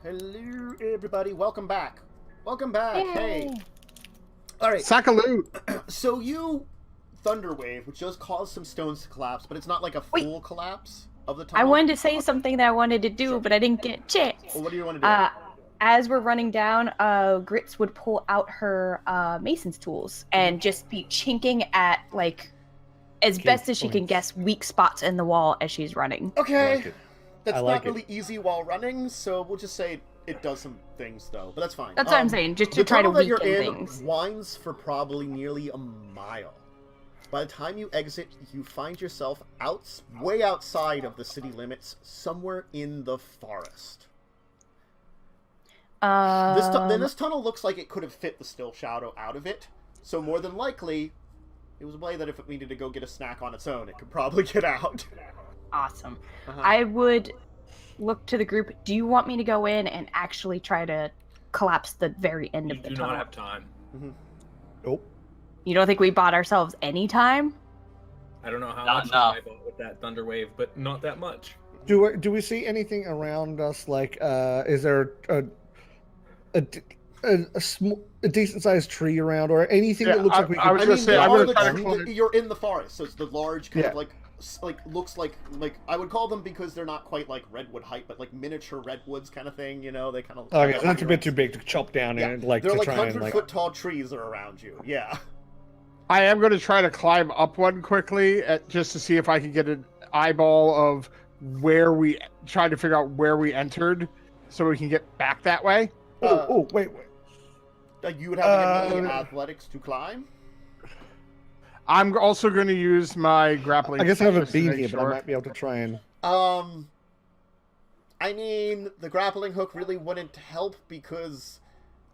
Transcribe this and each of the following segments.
Hello, everybody. Welcome back. Welcome back. Yay. Hey. All right. Sakaloo. So you thunder wave, which does cause some stones to collapse, but it's not like a full collapse of the tunnel. I wanted to say something that I wanted to do, but I didn't get a chance. Well, what do you want to do? As we're running down, Grits would pull out her mason's tools and just be chinking at, like, as best as she can guess, weak spots in the wall as she's running. Okay. That's not really easy while running, so we'll just say it does some things, though. But that's fine. That's what I'm saying, just to try to weaken things. The winds for probably nearly a mile. By the time you exit, you find yourself way outside of the city limits, somewhere in the forest. This tunnel looks like it could have fit the still shadow out of it, so more than likely, it was a way that if it needed to go get a snack on its own, it could probably get out. Awesome. I would look to the group. Do you want me to go in and actually try to collapse the very end of the tunnel? Do not have time. Nope. You don't think we bought ourselves any time? I don't know how much time I bought with that thunder wave, but not that much. Do we see anything around us? Like, is there a decent sized tree around, or anything that looks like we could? I was going to say, you're in the forest, so it's the large kind of looks like I would call them, because they're not quite like redwood height, but like miniature redwoods kind of thing. You know, they kind of. Okay, that's a bit too big to chop down and like. They're to like try 100-foot tall trees are around you. Yeah. I am going to try to climb up one quickly, just to see if I can get an eyeball of where we try to figure out where we entered, so we can get back that way. Wait. You would have any athletics to climb? I'm also going to use my grappling. I guess I haven't been here, but I might be able to try and. I mean, the grappling hook really wouldn't help because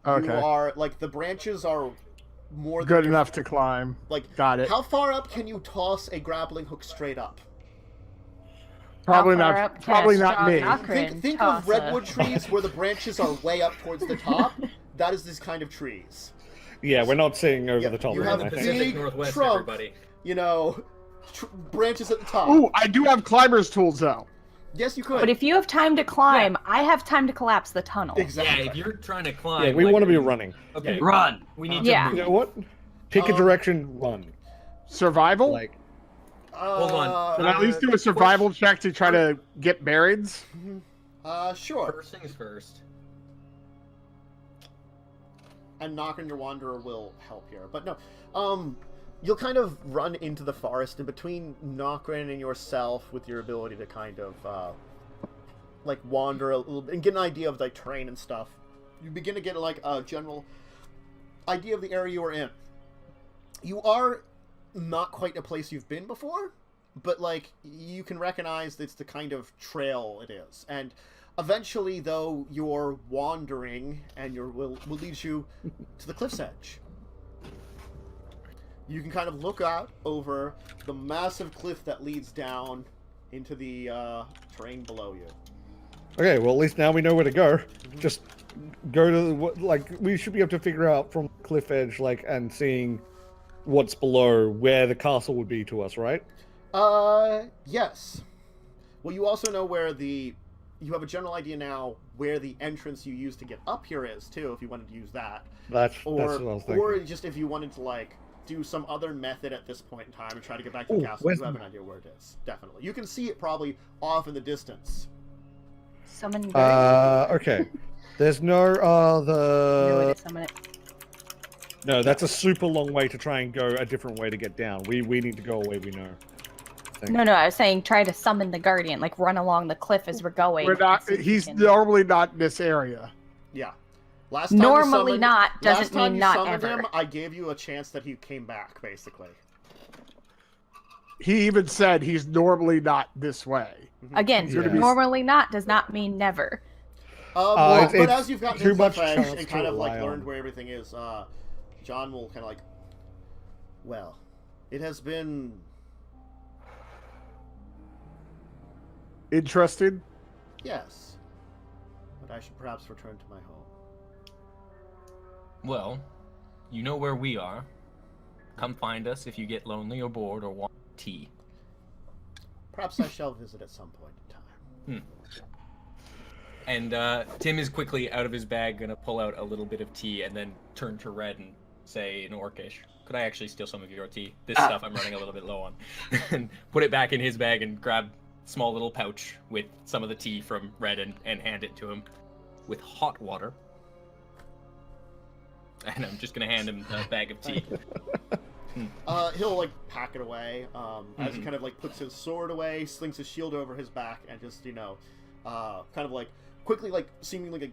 you are like the branches are more than good enough to climb. Like, got it. How far up can you toss a grappling hook straight up? Probably not. Probably not me. Think of redwood trees where the branches are way up towards the top. That is this kind of trees. Yeah, we're not seeing over the top. You have a big trunk, everybody. You know, branches at the top. Ooh, I do have climber's tools, though. Yes, you could. But if you have time to climb, I have time to collapse the tunnel. Exactly. Yeah, if you're trying to climb... Yeah, we want to be running. Okay, run. We need to move. You know what? Pick a direction, run. Survival? Like... Hold on. Can I at least do a survival check to try to get bearings? Sure. First things first. And Nokren, your Wanderer, will help here. But no, you'll kind of run into the forest, and between Nokren and yourself, with your ability to kind of, like, wander a little bit and get an idea of the terrain and stuff, you begin to get, like, a general idea of the area you are in. You are not quite a place you've been before, but, like, you can recognize it's the kind of trail it is. And eventually, though, your wandering and will lead you to the cliff's edge. You can kind of look out over the massive cliff that leads down into the terrain below you. Okay, well, at least now we know where to go. Just go to we should be able to figure out from the cliff edge, and seeing what's below where the castle would be to us, right? Yes. Well, you also know where you have a general idea now where the entrance you used to get up here is, too, if you wanted to use that. That's what I was thinking. Or just if you wanted to, do some other method at this point in time and try to get back to the castle, you have an idea where it is. Definitely. You can see it probably off in the distance. Summon okay. There's no No way to summon it. No, that's a super long way to try and go a different way to get down. We need to go a way we know. No, I was saying try to summon the guardian, run along the cliff as we're going. We're not. He's normally not in this area. Yeah. Last time normally not doesn't mean not ever. Him, I gave you a chance that he came back, basically. He even said he's normally not this way. Again, normally not does not mean never. But as you've gotten to the edge and kind of learned where everything is, John will kind of well, it has been interesting. Yes, but I should perhaps return to my home. Well, you know where we are. Come find us if you get lonely or bored or want tea. Perhaps I shall visit at some point in time. And Tim is quickly out of his bag, gonna pull out a little bit of tea, and then turn to Red and say in Orcish, "Could I actually steal some of your tea? This stuff I'm running a little bit low on." And put it back in his bag and grab a small little pouch with some of the tea from Red and hand it to him with hot water. And I'm just gonna hand him a bag of tea. He'll like pack it away as he kind of like puts his sword away, slings his shield over his back, and just kind of like quickly like seemingly like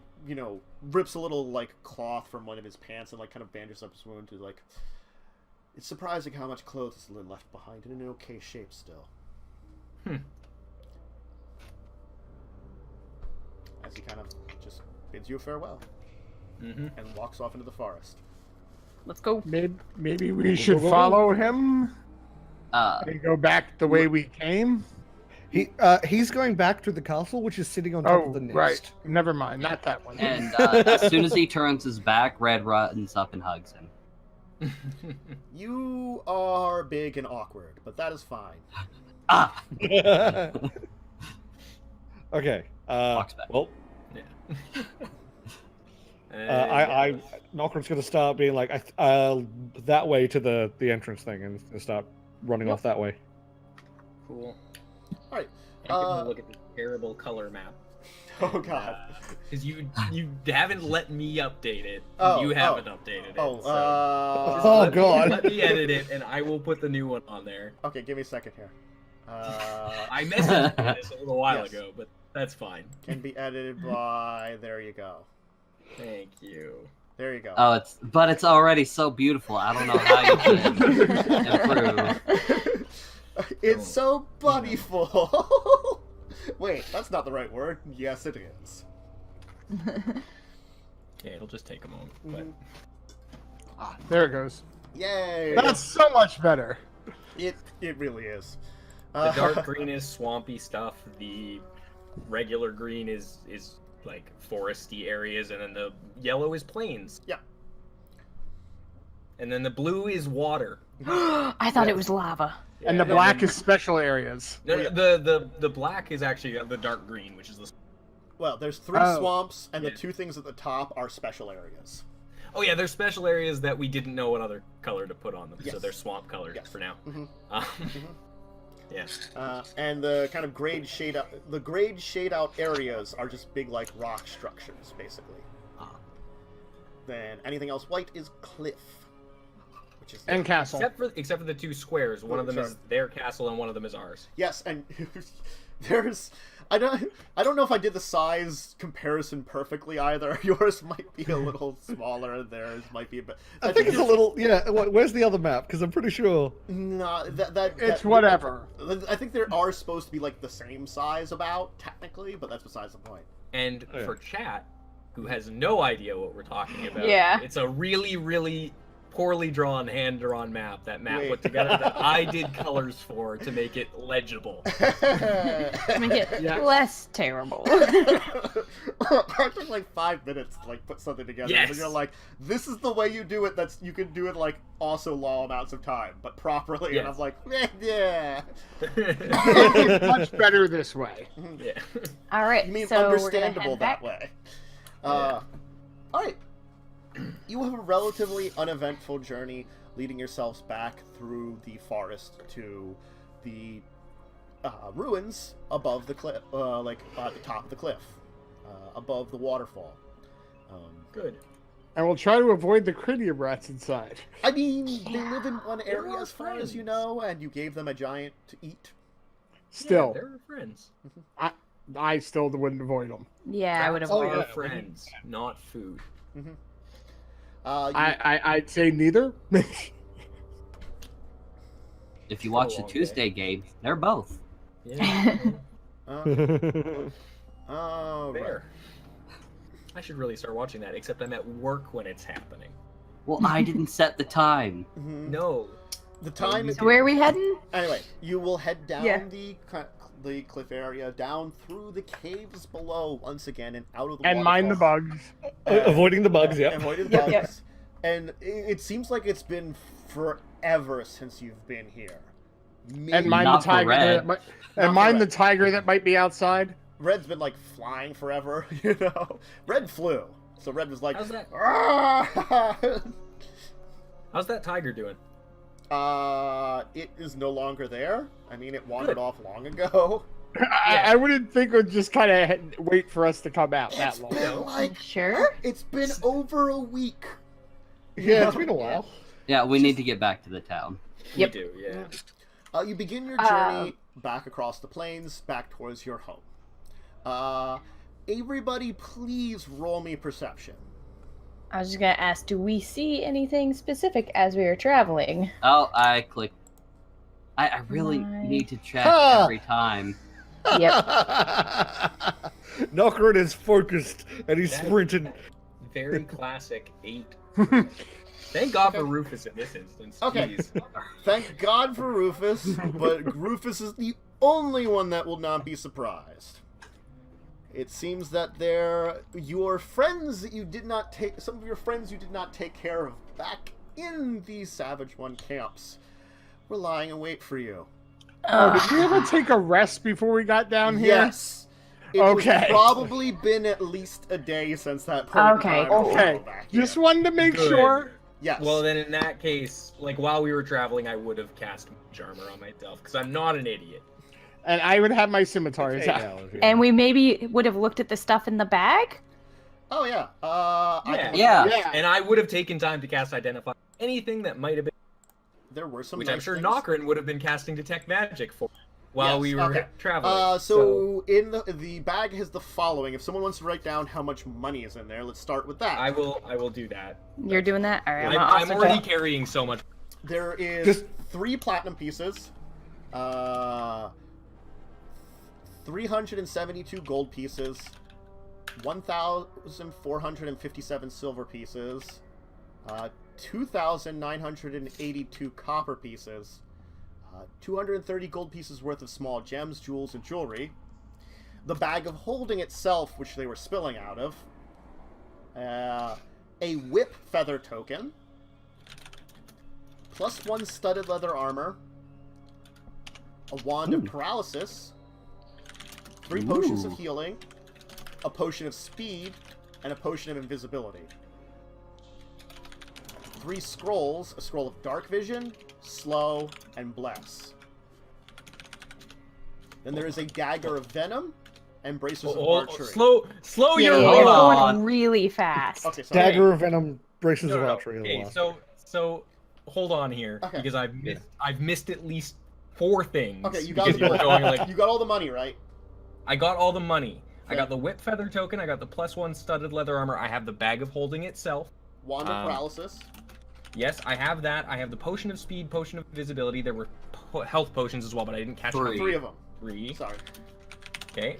rips a little like cloth from one of his pants and like kind of bandages up his wound. To like, it's surprising how much clothes is left behind and in an okay shape still. As he kind of just bids you farewell and walks off into the forest. Let's go. Maybe we should follow him and go back the way we came. He's going back to the castle, which is sitting on top of the nest. Right. Never mind. Not that one. And as soon as he turns his back, Red runs up and hugs him. You are big and awkward, but that is fine. Ah! Okay. Walks back. Well, Nokren's going to start being like, that way to the entrance thing, and start running off that way. Cool. All right. Look at the terrible color map. Oh god. Because you haven't let me update it. Oh, you haven't updated it. Oh, oh god. Let me edit it, and I will put the new one on there. Okay, give me a second here. I messaged this a little while ago, but that's fine. Can be edited by. There you go. Thank you. There you go. Oh, it's already so beautiful. I don't know how you can improve. It's so bunnyful. Wait, that's not the right word. Yes, it is. Yeah, it'll just take a moment. But... There it goes. Yay! That's so much better. It really is. The dark green is swampy stuff. The regular green is like foresty areas, and then the yellow is plains. Yeah. And then the blue is water. I thought it was lava. And the black is special areas. No, the black is actually the dark green, which is the. Well, there's 3 swamps, and the 2 things at the top are special areas. Oh yeah, there's special areas that we didn't know what other color to put on them, so Yes. they're swamp colors for now. Yeah. And the kind of grade shade out areas are just big like rock structures, basically. Then anything else white is cliff, which is And castle. Except for the 2 squares. One of them is their castle, and one of them is ours. Yes, and there's I don't know if I did the size comparison perfectly either. Yours might be a little smaller, theirs might be a bit. I think it's a little. Yeah. Where's the other map? Because I'm pretty sure. No, It's whatever. I think there are supposed to be like the same size about technically, but that's besides the point. And for chat, who has no idea what we're talking about, Yeah. it's a really, really poorly drawn, hand-drawn map that Matt put together that I did colors for to make it legible. Make it less terrible. It took like 5 minutes to like put something together. Yes. And you're like, this is the way you do it. You can do it like also long amounts of time, but properly. Yes. And I'm like, yeah. It's much better this way. Yeah. All right. You mean so understandable we're gonna head that back. way? All right. You have a relatively uneventful journey leading yourselves back through the forest to the ruins above the cliff, like at the top of the cliff, above the waterfall. Good. And we'll try to avoid the cranium rats inside. I mean, they live in one They're area our as far as you friends. know, and you gave them a giant to eat. Still, Yeah, they're our friends. I still wouldn't avoid them. Yeah, I would have. Our yeah. friends, not food. I'd say neither. If you watch the long Tuesday game, they're both. Yeah. Oh, right. Fair. I should really start watching that, except I'm at work when it's happening. Well, I didn't set the time. No. The time is So where are we heading? anyway. You will head down Yeah. the cliff area, down through the caves below once again, and out of the And mind the waterfall. bugs. Avoiding the bugs. Yep. Avoiding the Yep, bugs. yep. And it seems like it's been forever since you've been here. And mind Not the for tiger. red. That might, and mind the tiger that might be outside. Red's been like flying forever, you know. Red flew, so Red was like, How's that? "Ah!" How's that tiger doing? It is no longer there. I mean, it wandered off long ago. I wouldn't think it would just kind of wait for us to come out that long. Been like, Sure. it's been over a week. Yeah, it's been a while. Yeah, we need to get back to the town. Yep. We do, yeah. You begin your journey back across the plains, back towards your home. Everybody, please roll me perception. I was just gonna ask, do we see anything specific as we are traveling? Oh, I clicked. I really My- need to check Huh. every time. Yep. Nokren is focused and he's That- sprinting. Very classic 8. Thank God for Rufus in this instance. Okay. Jeez. Thank God for Rufus, but Rufus is the only one that will not be surprised. It seems that your friends that you did not take, some of your friends you did not take care of back in the Savage One camps, were lying in wait for you. Oh, did we ever take a rest before we got down here? Yes. It Okay. was probably been at least a day since that point in Okay. time. Okay. Back here. Just wanted to make Good. sure. Yes. Well, then in that case, like while we were traveling, I would have cast Mage Armor on myself because I'm not an idiot. And I would have my scimitars It's 8 out. hours, yeah. And we maybe would have looked at the stuff in the bag? Oh yeah. Yeah. And I would have taken time to cast Identify. Anything that might have been, There were some. which nice I'm sure things. Nokren would have been casting Detect Magic for while Yes, we were okay. traveling. So in the bag has the following. If someone wants to write down how much money is in there, let's start with that. I will do that. You're doing that? All right. I'm also already check. carrying so much. There is Just- 3 platinum pieces, 372 gold pieces, 1,457 silver pieces, 2,982 copper pieces, 230 gold pieces worth of small gems, jewels, and jewelry. The bag of holding itself, which they were spilling out of. A whip feather token. +1 studded leather armor. A wand of paralysis. 3 potions of healing. A potion of speed. And a potion of invisibility. 3 scrolls. A scroll of dark vision, slow, and bless. Then there is a dagger of venom and braces of archery. Slow Yeah, your you're Hold roll. on. going really fast. Okay, so Dagger of Venom, braces No, of no, no. archery. are the Okay, last. so hold on here Okay. because I've missed at least 4 things. okay, you got because you were going like you got all the money, right? I got all the money. I Okay. got the whip feather token. I got the +1 studded leather armor. I have the bag of holding itself. Wand of paralysis. Yes, I have that. I have the potion of speed, potion of invisibility. There were health potions as well, but I didn't catch 3. 3 of them. 3. Sorry. Okay,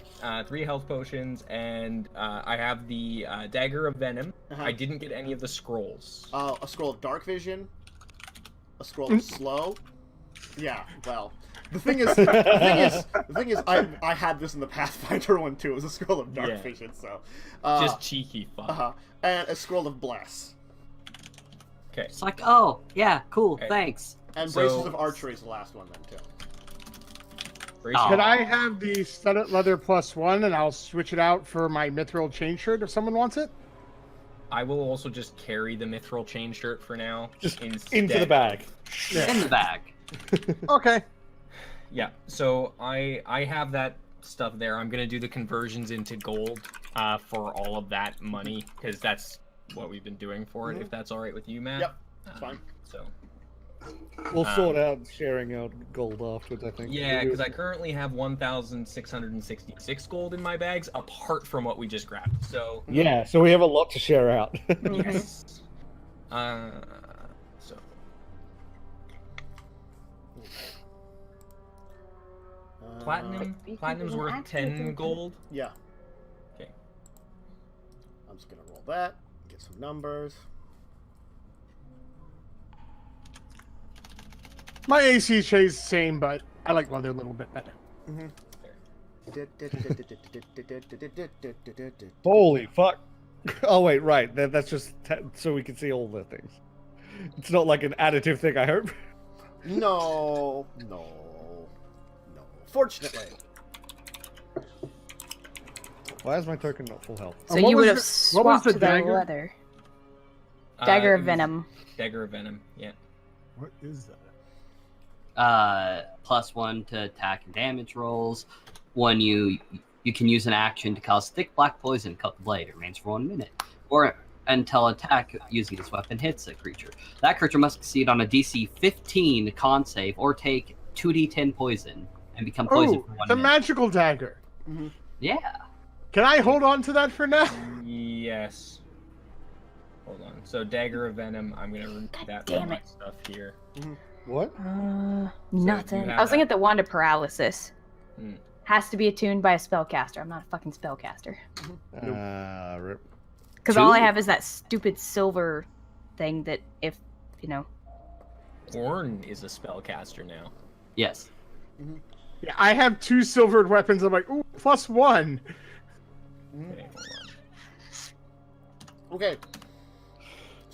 3 health potions, and I have the dagger of venom. Uh-huh. I didn't get any of the scrolls. A scroll of dark vision. A scroll of slow. Yeah, well. The thing is, I had this in the Pathfinder one too. It was a scroll of dark Yeah. vision, so. Just cheeky fun. And a scroll of bless. Okay. It's like, oh, yeah, cool, Okay. thanks. And So- braces of archery is the last one then too. Braces- Could I have the studded leather +1 and I'll switch it out for my mithril chain shirt if someone wants it? I will also just carry the mithril chain shirt for now. Just instead. into the bag. In the bag. Okay. Yeah, so I have that stuff there. I'm gonna do the conversions into gold for all of that money because that's what we've been doing for it. If that's all right with you, Matt. Yep, it's fine. So We'll sort out sharing out gold afterwards, I think. yeah, because I currently have 1,666 gold in my bags, apart from what we just grabbed. So Yeah, so we have a lot to share out. yes. So platinum's worth 10 gold. Yeah. Okay. I'm just gonna roll that. Get some numbers. My AC stays the same, but I like leather a little bit better. Holy fuck. Oh, wait, right. That's just so we can see all the things. It's not like an additive thing, I hope. No. Fortunately. Why is my token not full health? So what you was would have the- what was swapped the the dagger? leather. Dagger It of was Venom. Dagger of Venom, yeah. What is that? +1 to attack and damage rolls. When you can use an action to cause thick black poison, cut the blade. It remains for 1 minute, or until attack using this weapon hits a creature. That creature must succeed on a DC 15 con save or take 2d10 poison and become poisoned for 1 the minute. magical dagger. Yeah. Can I hold on to that for now? Yes. Hold on. So Dagger of Venom, I'm gonna remove that damn from my it. stuff here. What? Nothing. you I was have thinking at the Wand of Paralysis. Hmm. Has to be attuned by a spellcaster. I'm not a fucking spellcaster. Rip. Because all I Two? have is that stupid silver thing that if, you know. Ornn is a spellcaster now. Yes. Yeah, I have 2 silvered weapons. I'm like, ooh, +1. Okay, hold on. Okay.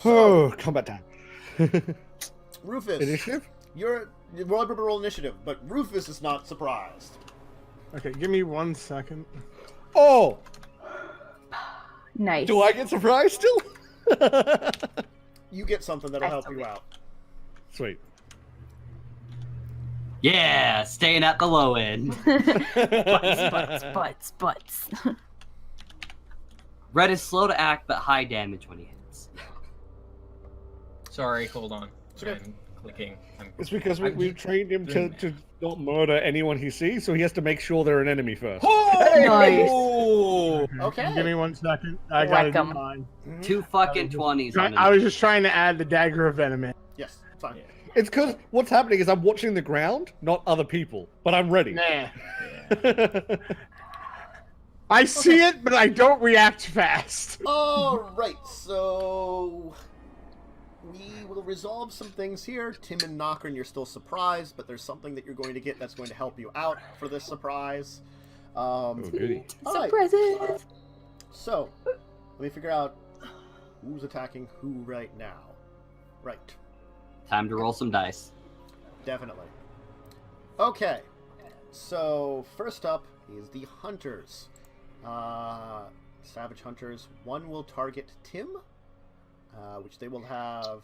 Oh, combat time. Rufus, Initiative? you're roll initiative, but Rufus is not surprised. Okay, give me 1 second. Oh! Nice. Do I get surprised still? You get something that'll I help still you do. out. Sweet. Yeah, staying at the low end. Butts. Red is slow to act, but high damage when he hits. Sorry, hold on. okay. I'm clicking. It's because I'm we've trained him doing to not murder anyone he sees, so he has to make sure they're an enemy first. Nice. Okay. Give me 1 second. I gotta do Whack 'em. mine. 2 fucking 20s on I him. was just trying to add the dagger of venom in. Yes, fine. Yeah. It's because what's happening is I'm watching the ground, not other people, but I'm ready. Nah. I see it, but I don't react fast. All right, so we will resolve some things here. Tim and Nokren, you're still surprised, but there's something that you're going to get that's going to help you out for this surprise. Oh, goody. All right, Surprises. so let me figure out who's attacking who right now. Right, Time to roll some dice. definitely. Okay, so first up is the hunters. Savage hunters. One will target Tim, which they will have.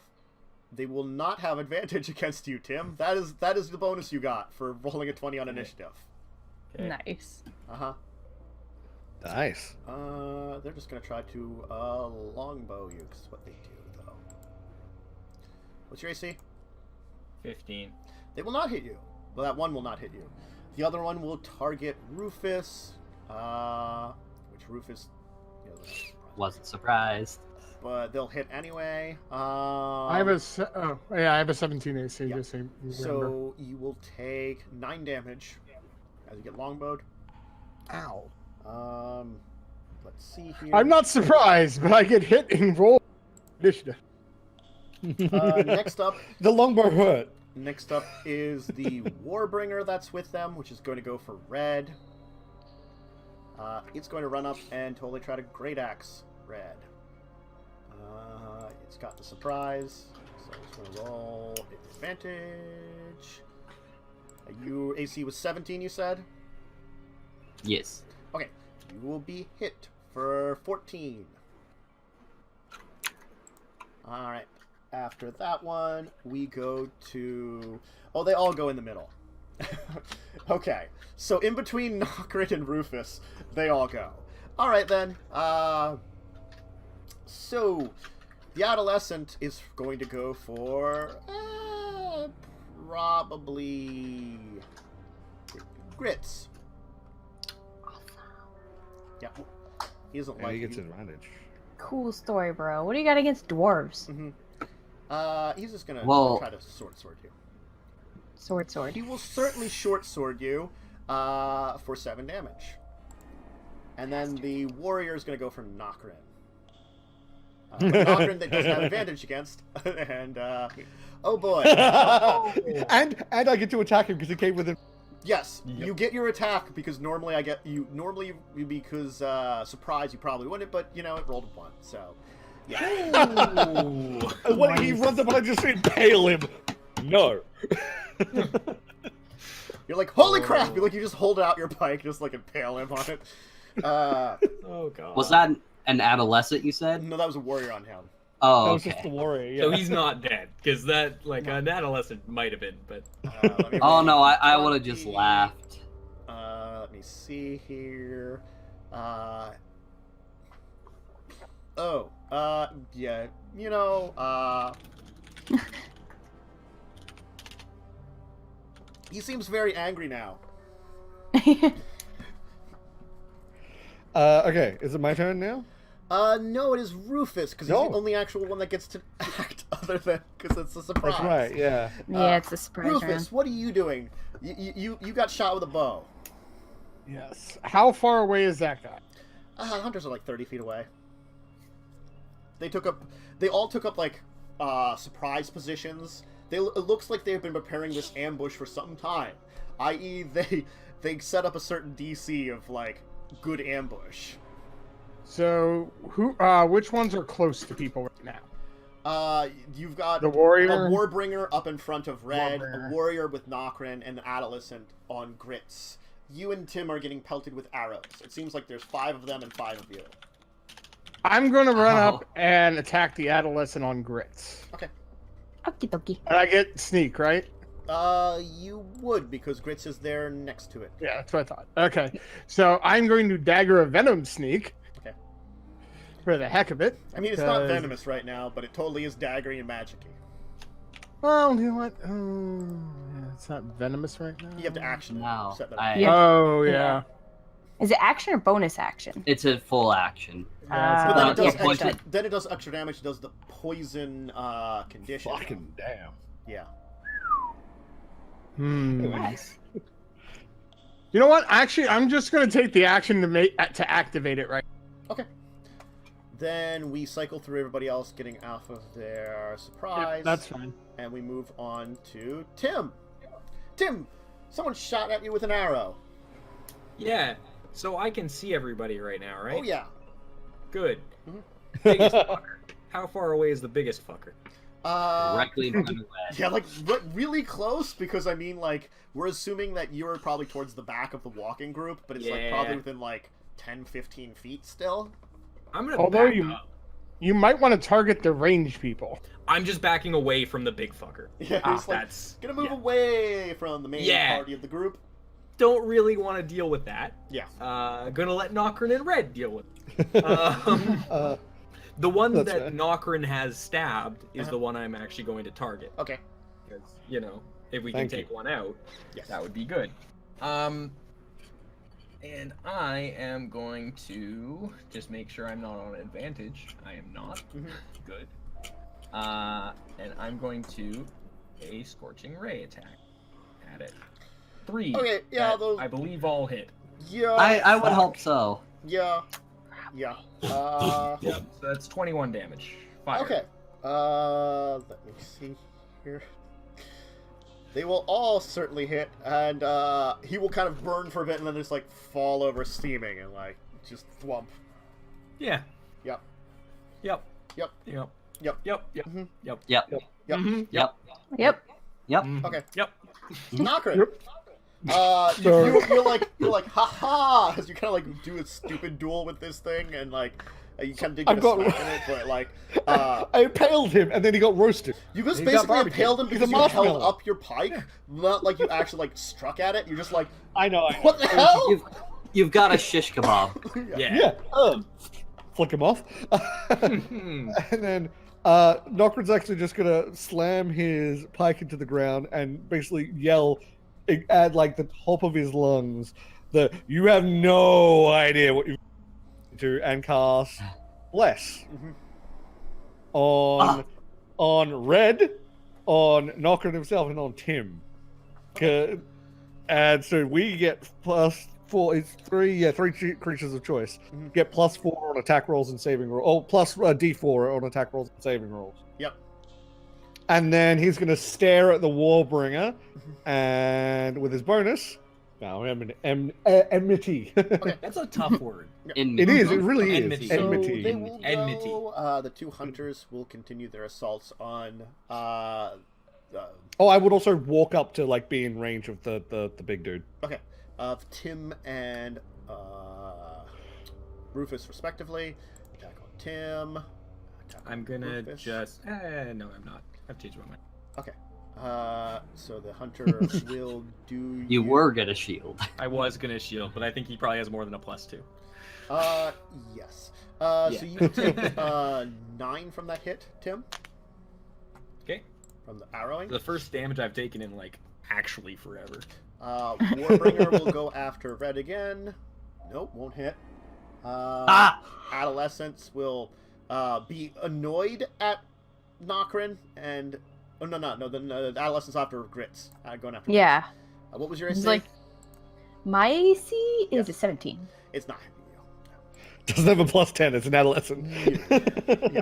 They will not have advantage against you, Tim. That is the bonus you got for rolling a 20 on initiative. Okay. Nice. Nice. They're just gonna try to longbow you, 'cause it's what they do, though. What's your AC? 15. They will not hit you. Well, that one will not hit you. The other one will target Rufus, which Rufus, you know, Wasn't surprised. but they'll hit anyway. I have a 17 AC. Yeah. Just so you remember. So you will take 9 damage as you get longbowed. Ow. Let's see here. I'm not surprised, but I get hit in roll initiative. Next up, The longbow hurt. Next up is the Warbringer that's with them, which is going to go for red. It's going to run up and totally try to Great Axe red. It's got the surprise, so it's going to roll advantage. Your AC was 17, you said? Yes. Okay, you will be hit for 14. Alright. After that one, we go to... Oh, they all go in the middle. Okay, so in between Nokren and Rufus, they all go. Alright then, so the Adolescent is going to go for... probably... Grits. Yeah, he doesn't Yeah, like he gets you. advantage. Cool story, bro. What do you got against dwarves? He's just gonna Well- try to sword you. Sword. He will certainly short sword you for 7 damage. And then the warrior is gonna go for Nokren. But Nokren that doesn't have advantage against. And oh boy. and I get to attack him because he came with him. Yes, Yep. you get your attack because normally I get you. Normally because surprise you probably wouldn't, but you know it rolled a 1, so yeah. And when he runs up and I just impale him. No. You're like, holy crap! You're like, you just hold out your pike, just like impale him on it. Oh god. Was that an adolescent you said? No, that was a warrior on him. Oh, That was okay. just the warrior. Yeah. So he's not dead, because that, like, an adolescent might have been, but... Let me Oh roll no, I would have 20. just laughed. Let me see here. Yeah, you know, he seems very angry now. Okay, is it my turn now? No, it is Rufus, because he's No. the only actual one that gets to act, other than, because it's a surprise. That's right, yeah. Yeah, it's a surprise Rufus, round. what are you doing? You got shot with a bow. Yes. How far away is that guy? Hunters are like 30 feet away. They all took up like surprise positions. It looks like they've been preparing this ambush for some time. I.e., they set up a certain DC of like good ambush. So which ones are close to people right now? You've got The warrior? a warbringer up in front of Red, Warbringer. a warrior with Nokren, and an adolescent on Grits. You and Tim are getting pelted with arrows. It seems like there's 5 of them and 5 of you. I'm going to run Oh. up and attack the adolescent on Grits. Okay. Okie dokie. And I get sneak, right? You would, because Grits is there next to it. Yeah, that's what I thought. Okay. So I'm going to dagger a venom sneak. Okay. For the heck of it. I mean, it's not 'Cause- venomous right now, but it totally is daggery and magic-y. Well, you know what? Yeah, it's not venomous right now. You have to action it. No, Set that up. I- Yeah. Oh, yeah. Is it action or bonus action? It's a full action. But then, Uh, it does yeah, extra, poison. then it does extra damage. It does the poison condition. Fucking damn. Yeah. Nice. You know what? Actually, I'm just going to take the action to activate it right. Okay. Then we cycle through everybody else getting off of their surprise. That's fine. And we move on to Tim. Tim, someone shot at you with an arrow. Yeah, so I can see everybody right now, right? Oh yeah. Good. Mhm. Biggest fucker. How far away is the biggest fucker? Directly in front of Red. Yeah, like really close, because I mean, like, we're assuming that you're probably towards the back of the walking group, but it's like Yeah. probably within like 10-15 feet still. I'm gonna Although back up. you might want to target the ranged people. I'm just backing away from the big fucker. Yeah, Ah, he's like, that's gonna move yeah. away from the main Yeah. party of the group. Don't really want to deal with that. Yeah. Gonna let Nokren and Red deal with it. The one That's that fair. Nokren has stabbed is Uh-huh. the one I'm actually going to target. Okay. Because, you know, if we Thank can you. take one out, Yes. that would be good. And I am going to just make sure I'm not on advantage. I am not. Mhm. Good. And I'm going to a Scorching Ray attack at it. 3. Okay, yeah, that those- I believe all hit. Yeah. I would fuck. hope so. Yeah. Yeah. Yep. So that's 21 damage. Fire. Okay. Let me see here. They will all certainly hit, and he will kind of burn for a bit, and then just like fall over steaming and like just thwump. Yeah. Yep. Yep. Yep. Yep. Yep. Yep. Yep. Mhm. Yep. Yep. Yep. Mhm. Yep. Yep. Yep. Mhm. Okay. Yep. Nokren. Yep. You're like ha as you kind of like do a stupid duel with this thing, and like you kind of did get I've a got- smack in it, but like I impaled him, and then he got roasted. you just He got basically barbecued. impaled him He's because a you held marshmallow. up your pike, not like you actually like struck at it. You're just like, I know. what the hell? You've got a shish kebab. Yeah. Yeah. Flick him off. Hmm. And then Nokren's actually just gonna slam his pike into the ground and basically yell at like the top of his lungs that you have no idea what you do, and cast Bless Mhm. on Red, on Nokren himself, and on Tim. And so we get +4. It's three creatures of choice. Mhm. Get +4 on attack rolls and saving rolls. Oh, plus D4 on attack rolls and saving rolls. Yep. And then he's going to stare at the Warbringer, and with his bonus, now enmity. That's a tough word. It is. It really is. Enmity. So Enmity. they will Enmity. go, the two hunters will continue their assaults on Oh, I would also walk up to like be in range of the big dude. Tim and Rufus, respectively. Attack on Tim. Attack on I'm gonna Rufus. just. No, I'm not. I've changed my mind. Okay. So the hunter will do. You were gonna shield. I was gonna shield, but I think he probably has more than a +2. Yes. Yeah. So you take 9 from that hit, Tim. Okay. From the arrowing. The first damage I've taken in like actually forever. Warbringer will go after Red again. Nope, won't hit. Adolescence will be annoyed at Nokren and the Adolescence after Grits. Going after. Yeah. Grits. What was your It's AC? like my AC is Yes. a 17. It's not. Doesn't have a +10. It's an adolescent. Yeah.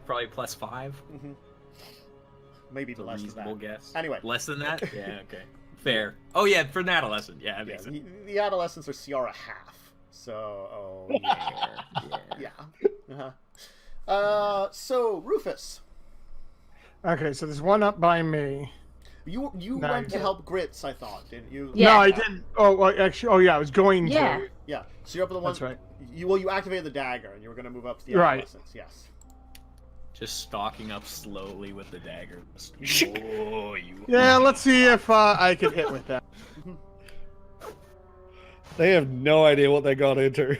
Probably +5. Mm-hmm. Maybe It's a less than reasonable that. guess. Anyway. Less than that? Yeah. Okay. Fair. Oh yeah, for an adolescent. Yeah, that Yeah, makes sense. the adolescents are CR a half. So, yeah. So Rufus, Okay, so there's one up by me. you Nice. went to help Grits, I thought, didn't you? Yeah. No, I didn't. Oh, well, actually, I was going Yeah. to. Yeah. So you're up to the one. That's right. You activated the dagger, and you were going to move up to the Right. adolescents. Yes. Just stalking up slowly with the dagger. Oh, you. Yeah, let's see if I can hit with that. They have no idea what they got into.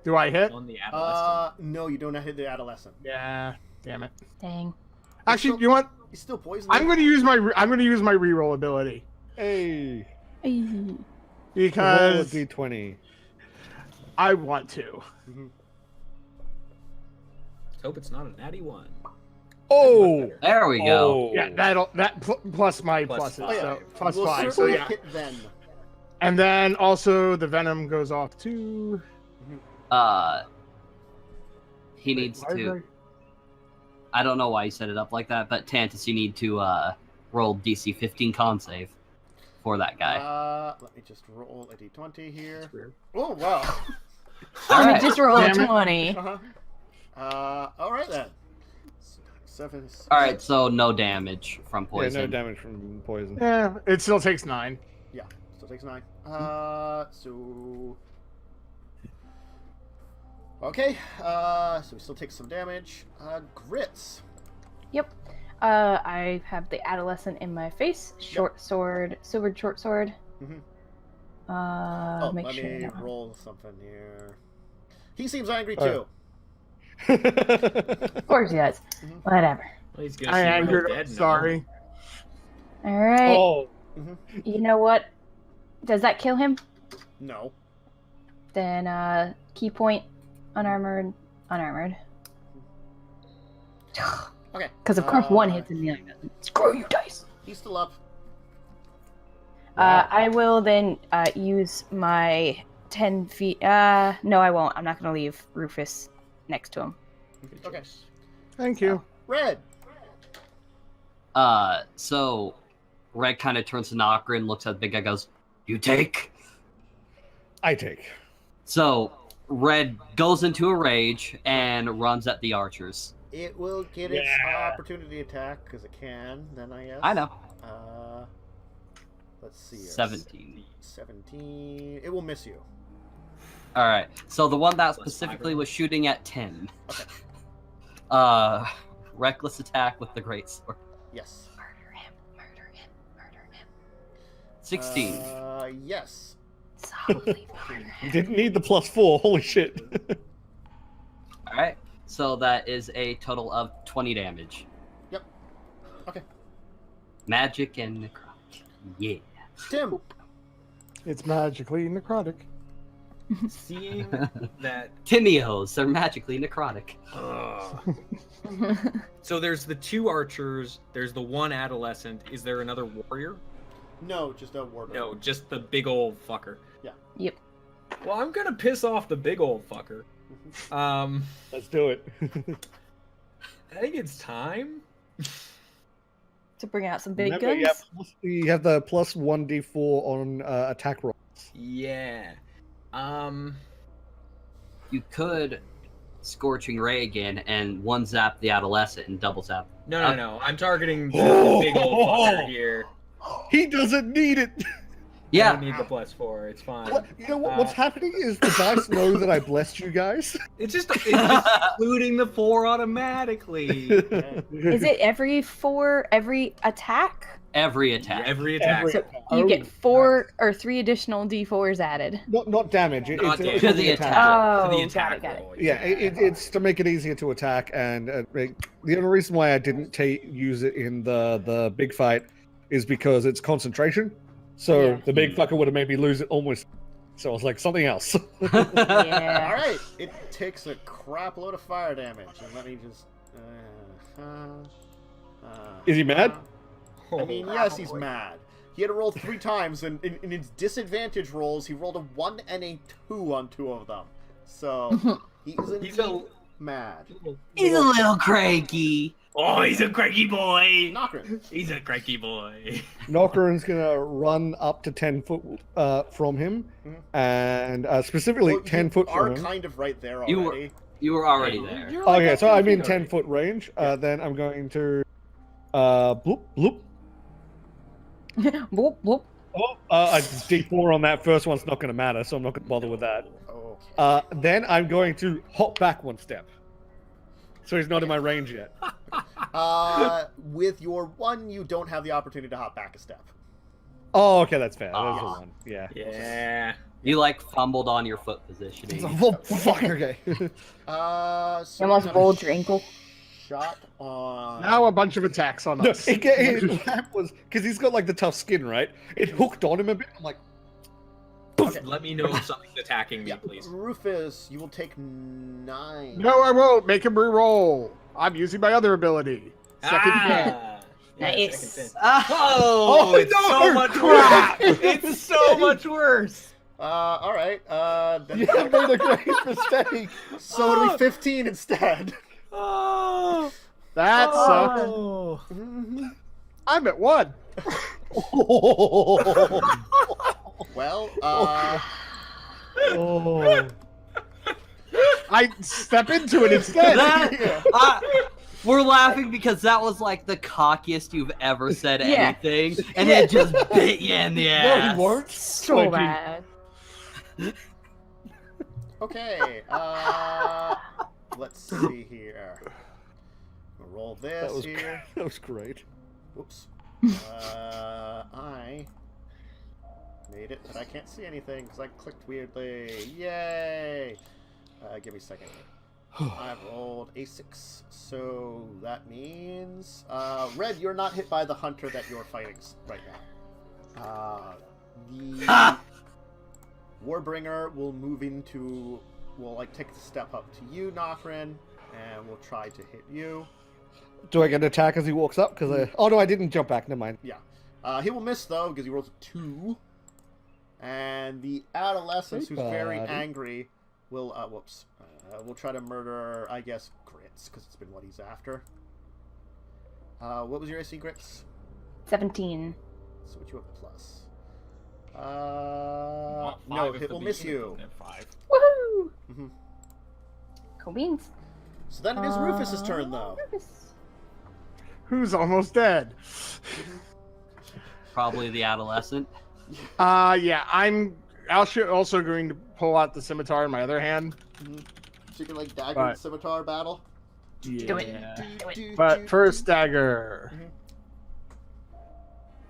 Do I hit? On the adolescent. No, you don't hit the adolescent. Yeah. Damn it. Dang. Actually, you know what? He's still poisoned. I'm going to use my reroll ability Hey, roll a because d20. I want to. Let's hope it's not a natty 1. Oh, There we go. Yeah, plus my Plus pluses, five. so plus We'll 5. So certainly yeah, hit then. and then also the venom goes off too. He needs Why did to. I don't know why he set it up like that, but Tantus, you need to roll DC 15 con save for that guy. Let me just roll a d20 here. That's weird. Oh wow. All right. Just roll a Damn it. 20. All right then. 7. All right, so no damage from yeah, poison. no damage from poison. Yeah, it still takes 9. Yeah, still takes 9. So. Okay, so we still take some damage. Grits. Yep. I have the adolescent in my face. Short sword, silvered short sword. Oh, Make let sure. me that- roll something here. He seems angry Oh. too. Of course he does. Whatever. Well, he's gonna I see real angered dead him. now. Sorry. All right. Oh, You know what? Does that kill him? No. Then key point, unarmored. Okay. Because of course one hits and the other doesn't. Screw you, dice. He's still up. I will then use my 10 feet. No, I won't. I'm not going to leave Rufus next to him. Good Okay. choice. Thank you. Red. So Red kind of turns to Nokren, looks at the big guy, goes, "You take." I take. So Red goes into a rage and runs at the archers. It will get its Yeah. opportunity attack because it can. Then I guess. I know. Let's see. Here. 17. 17. It will miss you. All right. So the one that Plus specifically five. was shooting at 10. Okay. Reckless attack with the great sword. Yes. Murder him. Murder him. Murder him. 16. Yes. Softly murder him. Didn't need the +4. Holy shit. All right. So that is a total of 20 damage. Yep. Okay. Magic and necrotic. Yeah. Tim. It's magically necrotic. Seeing that. Timios, they're magically necrotic. So there's the 2 archers. There's the 1 adolescent. Is there another warrior? No, just a ward. No, just the big old fucker. Yep. Well, I'm gonna piss off the big old fucker. Let's do it. I think it's time. To bring out some big Remember, guns. you have the +1d4 on attack rolls. Yeah. You could Scorching Ray again and one zap the adolescent and double zap. No. I'm targeting the big old fucker here. He doesn't need it. I Yeah. don't need the +4. It's fine. What, you know what? What's happening is the dice know that I blessed you guys. It's just including the 4 automatically. Is it every attack? Every attack. Every attack. So you get 4 or 3 additional d4s added. Not damage. Not damage. To the attack. Oh, To the got attack it, got it. roll. Yeah, it's to make it easier to attack, and the only reason why I didn't use it in the big fight is because it's concentration. So Yeah. the big fucker would have made me lose it almost. So I was like, something else. Yeah. All right, it takes a crap load of fire damage, and let me just. Is he mad? I mean, yes, he's mad. He had to roll 3 times, and in his disadvantage rolls, he rolled a 1 and a 2 on 2 of them. So he's mad. He's a little cranky. Oh, he's a cranky boy. Nokren. He's a cranky boy. Nokren's gonna run up to 10 foot from him, and specifically Well, 10 you foot are from him. kind of right there You were- already. You were already there. You're like Okay, at so I'm in 10 10 feet foot range. Yeah. Then I'm going to bloop bloop. Whoop, whoop. Oh, a D4 on that first one's not going to matter, so I'm not going to bother with that. Okay. Then I'm going to hop back 1 step. So he's not in my range yet. With your 1, you don't have the opportunity to hop back a step. Oh, okay, that's fair. That's a Ah. 1. Yeah. Yeah. You like fumbled on your foot positioning. Oh, fuck, okay. So You almost we have a rolled your ankle. Shot on. Now a bunch of attacks on No, us. that was because he's got like the tough skin, right? It hooked on him a bit. I'm like, Let me know if something's attacking me, Yeah, please. Rufus, you will take 9. No, I won't. Make him re-roll. I'm using my other ability. Second hit. Yeah, Nice. second hit. Oh, Oh, it's no! so much worse. It's so much worse. All right. Then... you have made a great mistake. So it'll be 15 instead. Oh. That sucks. Oh. I'm at 1. Well, Oh. I step into it instead. We're laughing because that was like the cockiest you've ever said Yeah. anything, and it just bit you in the No, ass. he weren't. So Like, bad. okay. Let's see here. We'll roll this That was here. that was great. Whoops. I made it, but I can't see anything because I clicked weirdly. Yay! Give me a second. I've rolled a 6, so that means Red, you're not hit by the hunter that you're fighting right now. The Warbringer will move into, will like take the step up to you, Nokren, and will try to hit you. Do I get an attack as he walks up? Because oh no, I didn't jump back. Never mind. Yeah. He will miss though because he rolls a 2. And the adolescent, Hey, who's very buddy. angry, will will try to murder, I guess, Grits, because it's been what he's after. What was your AC, Grits? 17. So what you have plus? Want No, five if it the will miss beacon you. at 5. Woohoo! Mhm. Cool beans. So then it is Rufus's turn, though. Rufus. Who's almost dead? Probably the adolescent. Yeah, I'm also going to pull out the scimitar in my other hand. So you can like dagger Right. and scimitar battle. Do it. Do it. But first, dagger.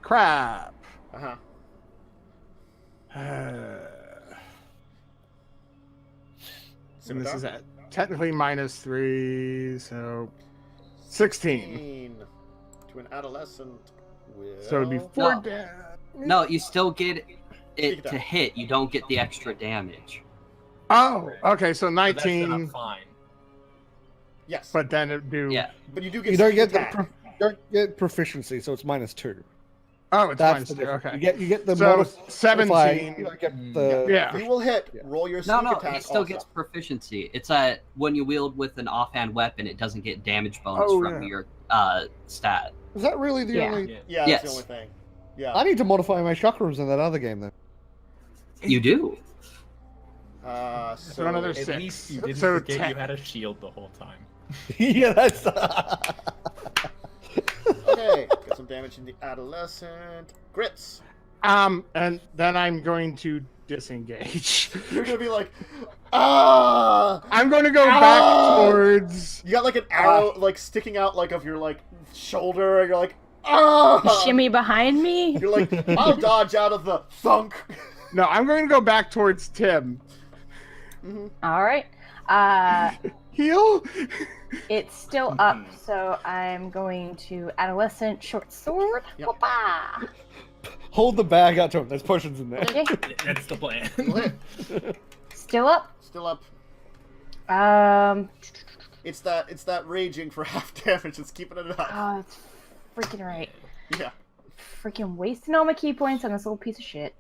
Crap. Uh-huh. And this Scimitar? is at technically -3, so 16. 16 to an adolescent will... So it'd be 4 No. damage. No, you still get Take it that. to hit. You don't get the extra damage. Oh, okay, so So that's set up 19, fine. Yes, but then it'd do. Yeah. but you do get You don't sneak get attack. you don't get proficiency, so it's -2. Oh, it's That's the -2. difference. Okay. You get the So, modif- 17. You don't get the Yeah. You will hit. Yeah. Roll your No, sneak no, attack he still also. gets proficiency. It's a when you wield with an offhand weapon, it doesn't get damage bonus Oh, from yeah. your stat. Is that really the Yeah. only? Yeah. Yeah, that's Yes. the only thing. Yeah. I need to modify my chakrams in that other game then. You do. So another At 6. least you didn't So forget 10. you had a shield the whole time. Yeah, that's. Okay, get some damage in the adolescent. Grits. And then I'm going to disengage. You're gonna be like, ah! I'm going to go back towards. You got like an arrow like sticking out like of your like shoulder, and you're like, ah! Shimmy behind me. You're like, I'll dodge out of the thunk. No, I'm going to go back towards Tim. All right. Heal. It's still up, so I'm going to adolescent short sword. Yep. Whoopah! Hold the bag out to him. There's potions in there. Okay. That's the plan. Still up. Still up. It's It's that raging for half damage. It's keeping it up. Oh, it's freaking right. Yeah. Freaking wasting all my key points on this little piece of shit.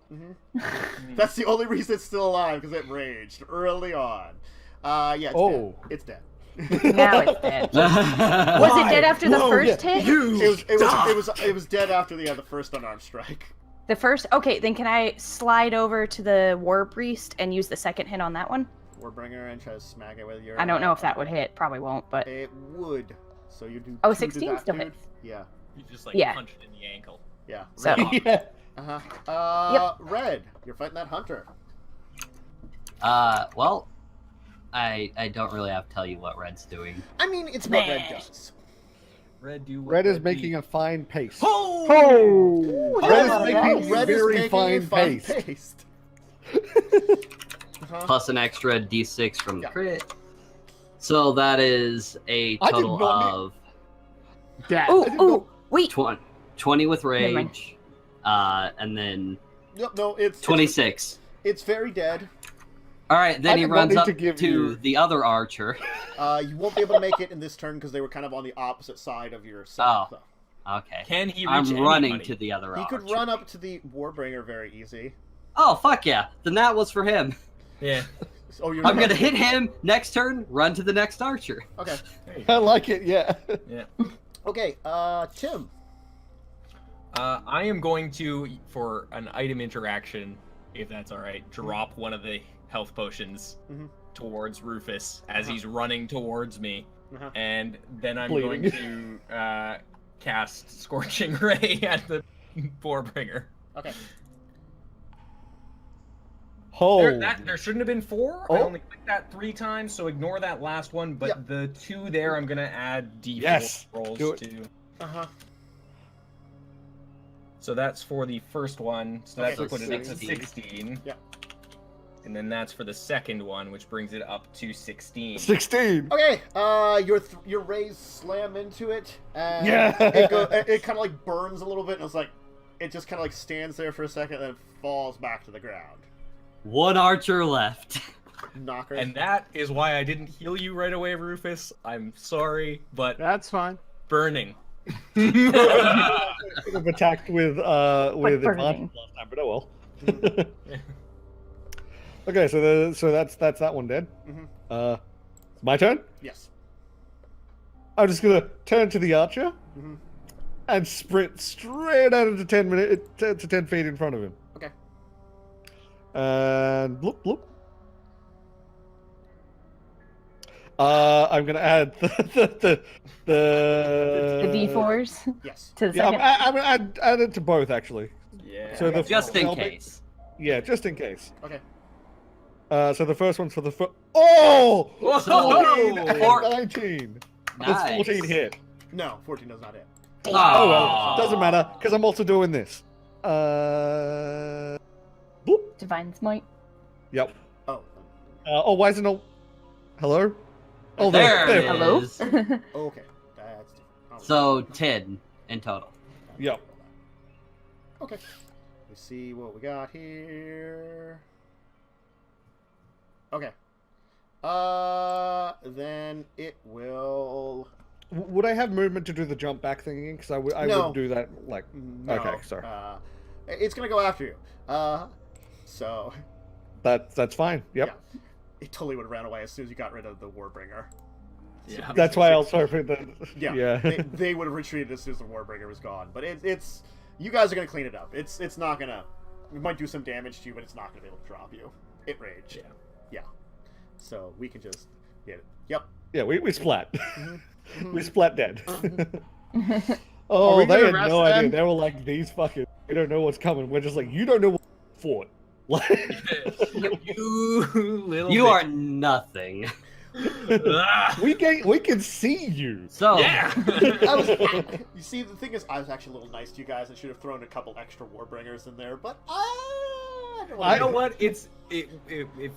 That's the only reason it's still alive, because it raged early on. Yeah, it's dead. It's dead. Now it's dead. Was it dead after the first hit? It was dead after the first unarmed strike. The first? Okay, then can I slide over to the War Priest and use the second hit on that one? Warbringer and try to smack it with your... I don't know if that would hit. Probably won't, but... It would. So you do... Oh, 2 to 16 that still dude. hits. Yeah. You just like Yeah. punch it in the ankle. Yeah. So, Yeah. Uh-huh. Red, you're fighting that hunter. Well, I don't really have to tell you what Red's doing. I mean, it's what Red does. Red do. Red is making a fine pace. Oh! Red is Nice. making Red is very making fine a fine pace. paste. Plus an extra d6 from the Yeah. crit. So that is a I did total not of Dead. ooh, wait. 20 with Never mind. rage, and then Yep, no, it's 26. It's very dead. All right, then I he did not runs need up to to give you- the other archer. You won't be able to make it in this turn because they were kind of on the opposite side of your set. Oh. Okay. Can he reach I'm running anybody? to the other He archer. could run up to the Warbringer very easy. Oh, fuck yeah. Then that was for him. Yeah. Oh, you're I'm going to hit him next turn, run to the next archer. Okay. I like it, yeah. Yeah. Okay, Tim. I am going to, for an item interaction, if that's all right, drop one of the health potions towards Rufus as he's running towards me, and then I'm Bleeding. going to cast Scorching Ray at the Warbringer. Okay. Oh. There shouldn't have been 4. Oh. I only clicked that 3 times, so ignore that last one. But Yep. the 2 there, I'm gonna add D4 Yes, rolls do it. to. Uh-huh. So that's for the first one. So that's Okay, what it is, a 16. 16. Yep. And then that's for the second one, which brings it up to 16. 16. Okay, your rays slam into it, and Yeah. it kind of like burns a little bit, and it's like, it just kind of like stands there for a second, and then falls back to the ground. One archer left. Knocker. And that is why I didn't heal you right away, Rufus. I'm sorry, but That's fine. burning. Could have attacked with burning. advantage last time, but oh well. Okay, so that's that one dead. Mhm. It's my turn. Yes. I'm just gonna turn to the archer and sprint straight out into 10 feet in front of him. Okay. And bloop bloop. I'm gonna add the D4s Yes. to the Yeah, second. I'm gonna add it to both actually. Yeah. So the Just in I'll be- case. Yeah, just in case. Okay. So the first one's for the Oh! Whoa! 14 and Four- 19. Nice. It's 14 hit. No, 14 does not hit. Oh well, doesn't matter because I'm also doing this. Boop. Divine Smite. Yep. Oh. Oh, why isn't no? Hello? Oh, There it Hello? is. Okay. That's different. Oh, So 10 in total. Yep. Okay. Let's see what we got here. Okay. Then it will. Would I have movement to do the jump back thing again? Because I No. would do that like. No, Okay, sorry. It's gonna go after you. So. That's fine. Yep. Yeah. It totally would have ran away as soon as you got rid of the Warbringer. Yeah. That's why I was hoping that. Yeah. Yeah. They would have retreated as soon as the Warbringer was gone. But it's you guys are gonna clean it up. It's not gonna. It might do some damage to you, but it's not gonna be able to drop you. It raged. Yeah. Yeah. So we can just get it. Yep. Yeah, we splat. Mhm. We splat dead. Are Oh, we they gonna had rest no idea. then? They were like these fucking. we don't know what's coming. We're just like, you don't know what fought. Like, You little You bitch. are nothing. Ah, we can see you. So yeah. You see, the thing is, I was actually a little nice to you guys. I should have thrown a couple extra Warbringers in there, but I don't You know what? It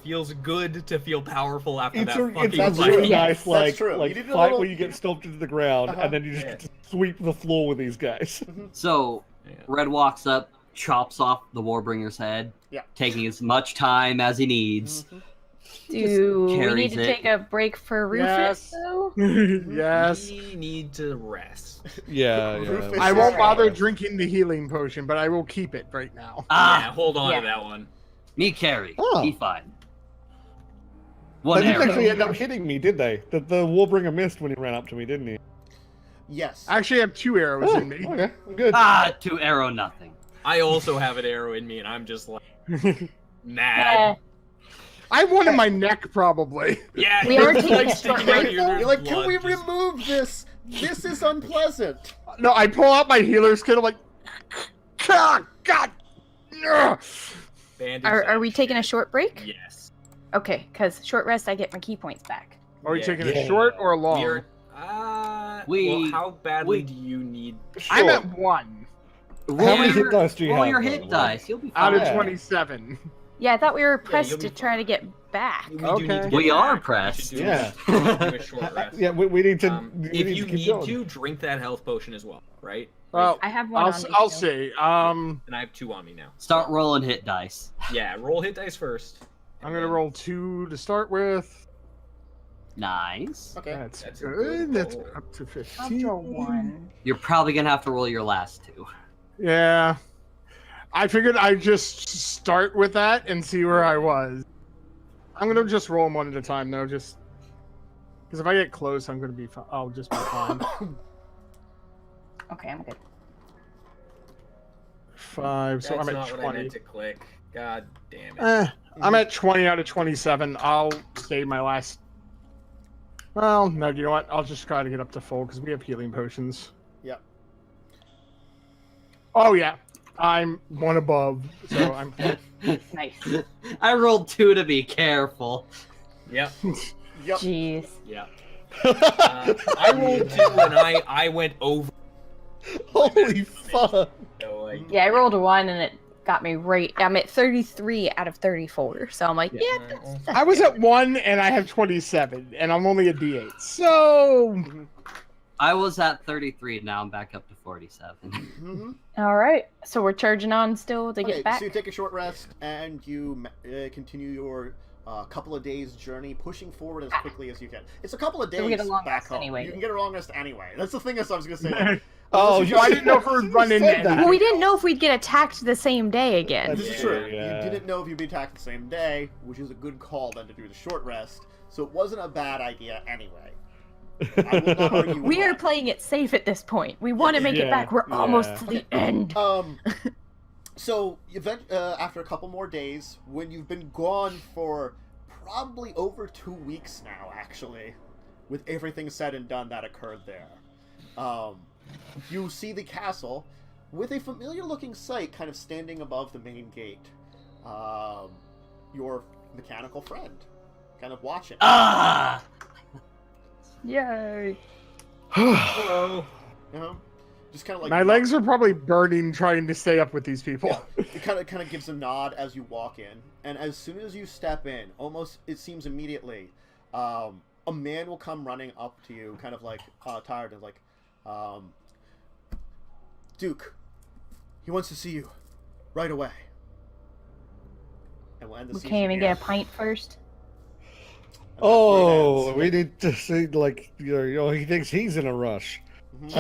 feels good to feel powerful after It's that a, fucking it's a fight. really Yes, nice that's like true. You like did a fight little- where you get stomped into the ground Uh-huh. and then you just get to sweep the floor with these guys. So Yeah. Red walks up, chops off the Warbringer's head, Yeah. taking as much time as he needs. Mhm. Do we need carries to it. take a break for Rufus, Yes. though? Yes. We need to rest. Yeah, Rufus I is won't right. bother drinking the healing potion, but I will keep it right now. Yeah, Ah, hold on Yeah. to that one. me carry. Oh. Be fine. They One didn't arrow. actually end up hitting me, did they? The Warbringer missed when he ran up to me, didn't he? Yes. I actually have 2 arrows Oh, in me. okay, good. Ah, 2 arrow nothing. I also have an arrow in me, and I'm just like Eh, mad. I have one in my neck, probably. Yeah, We you're are taking like a sticking short out break, here, though? there's You're like, can blood we just- remove this? This is unpleasant. No, I pull out my healer's kit. I'm like, God, God. Ugh. bandage are that we taking a shit. short break? Yes. Okay, because short rest, I get my key points back. Are we Yeah. taking Yeah. a short or a long? We're, We- well, how badly we- do you need? I'm Sure. at 1 Roll many your- hit dice do you roll have, your by hit the way? dice. You'll be out fine. of Yeah. 27. Yeah, I thought we were you'll pressed be to try to get back. We do Okay. need to get We are back. pressed. We should do, Yeah. we should do a short rest. Yeah, we need to. we If need you to keep need going. to, drink that health potion as well, right? Well, I have one on me. I'll still. see. And I have 2 on me now. Start rolling hit dice. Yeah, roll hit dice first. I'm gonna roll 2 to start with. Nice. Okay. That's That's a good. good That's roll. up to I'll 15. draw one. You're probably gonna have to roll your last 2. Yeah. I figured I'd just start with that and see where I was. I'm gonna just roll them one at a time, though, just because if I get close, I'm gonna be. I'll just be fine. Okay, I'm good. 5. So That's I'm not at what I 20. meant to click. God damn it. I'm at 20 out of 27. I'll save my last. Well, no, you know what? I'll just try to get up to full because we have healing potions. Yep. Oh yeah, I'm 1 above, so I'm. Nice. I rolled 2 to be careful. Yep. Yep. Jeez. Yep. I rolled 2 and I went over. Holy fuck! So like, Yeah, I rolled a 1 and it got me right. I'm at 33 out of 34, so I'm like, yeah, that's I was at 1 and I have 27, and I'm only a D8. So I was at 33, now I'm back up to 47. Mm-hmm. all right. So we're charging on still to Okay, get back. so you take a short rest and you continue your couple of days journey, pushing forward as quickly as you can. It's a couple of days So we get a long back rest home. anyway. You can get a long rest anyway. That's the thing I was going to say. Like, Oh, unless you I didn't know if we would run into said that. Well, we didn't know if we'd get attacked the same day again. This is Yeah, true. yeah. You didn't know if you'd be attacked the same day, which is a good call then to do the short rest. So it wasn't a bad idea anyway. I will not argue with We are that. playing it safe at this point. We want to make it Yeah, back. We're almost yeah. to the end. So after a couple more days, when you've been gone for probably over 2 weeks now, actually, with everything said and done that occurred there, you see the castle with a familiar-looking sight kind of standing above the main gate. Your mechanical friend, kind of watching. Ah! Yay. hello. You know? Just kind of like my legs are probably burning trying to stay up with these people. It kind of gives a nod as you walk in, and as soon as you step in, almost it seems immediately, a man will come running up to you, kind of like tired and like, Duke, he wants to see you, right away. And we'll end the We season can't even here. get a pint first. And that's where it Oh, ends. we need to see, like, you know, he thinks he's in a rush. Mhm.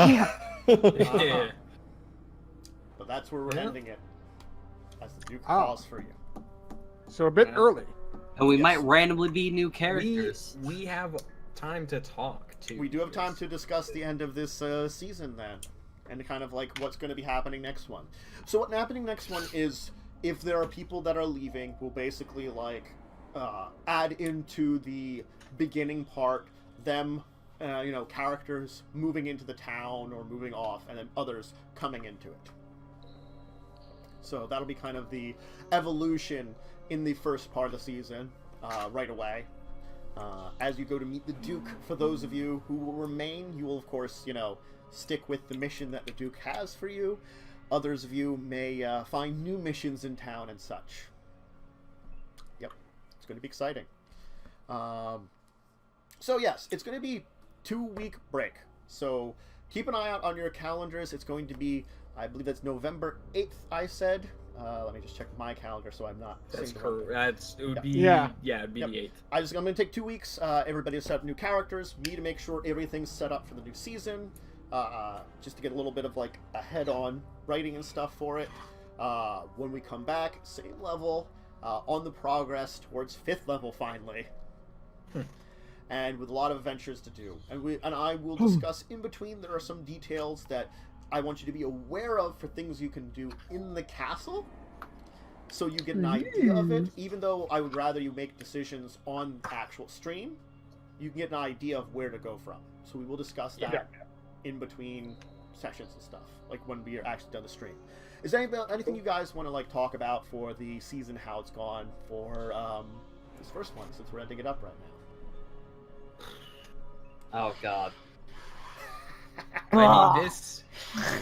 Yeah. But that's where we're Yeah. ending it. As the Duke Oh. calls for you. So a bit Yeah. early. And we Yes. might randomly be new We characters. have time to talk too. We do have time to discuss the end of this season then, and kind of like what's going to be happening next one. So what's happening next one is if there are people that are leaving, we'll basically like add into the beginning part them, characters moving into the town or moving off, and then others coming into it. So that'll be kind of the evolution in the first part of the season, right away. As you go to meet the Duke, for those of you who will remain, you will, of course, stick with the mission that the Duke has for you. Others of you may find new missions in town and such. Yep, it's going to be exciting. So yes, it's going to be 2-week break. So keep an eye out on your calendars. It's going to be, I believe that's November 8th, I said. Let me just check my calendar so I'm not... That's saying the wrong correct. thing. It would be... Yeah. Yeah, it'd be Yep. the 8th. I'm going to take 2 weeks. Everybody to set up new characters. Me to make sure everything's set up for the new season. Just to get a little bit of like a head-on writing and stuff for it. When we come back, same level, on the progress towards 5th level finally. And with a lot of adventures to do. And I will discuss in between. There are some details that I want you to be aware of for things you can do in the castle, so you get an idea of it. Even though I would rather you make decisions on the actual stream, you can get an idea of where to go from. So we will discuss that in between sessions and stuff, like when we are actually done the stream. Is there anything you guys want to like talk about for the season, how it's gone for this first one, since we're ending it up right now? Oh God. I mean,